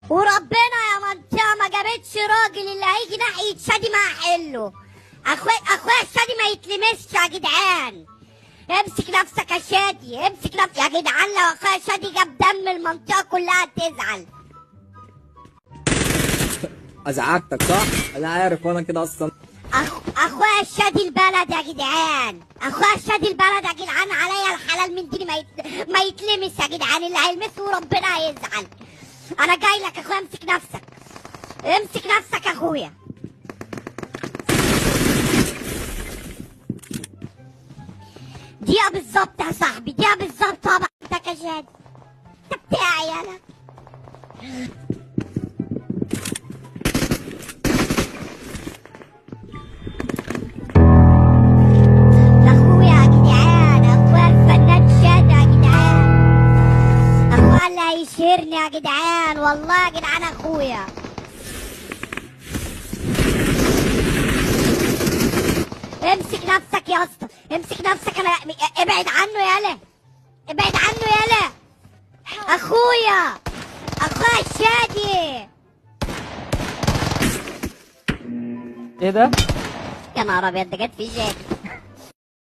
وربنا يا منطقة ما جابتش راجل اللي هيجي ناحية شادي ما هحله. اخويا شادي ما يتلمسش يا جدعان. امسك نفسك يا شادي، امسك نفسك يا جدعان. لو اخويا شادي جاب دم المنطقة كلها تزعل. ازعجتك صح؟ انا عارف وانا كده اصلا. اخويا شادي البلد يا جدعان، اخويا شادي البلد يا جدعان. عليا الحلال من ديني ما يتلمس يا جدعان. اللي هيلمسه وربنا هيزعل. انا جاي لك يا اخويا، امسك نفسك، امسك نفسك يا اخويا. دقيقة بالظبط يا صاحبي، دقيقة بالظبط. طبعا انت يا شادي، انت بتاعي انا. هيشهرني يا جدعان، والله يا جدعان اخويا. امسك نفسك يا اسطى، امسك نفسك. انا ابعد عنه يالا، ابعد عنه يالا. اخويا الشادي. ايه ده؟ يا نهار ابيض، ده جت في شادي.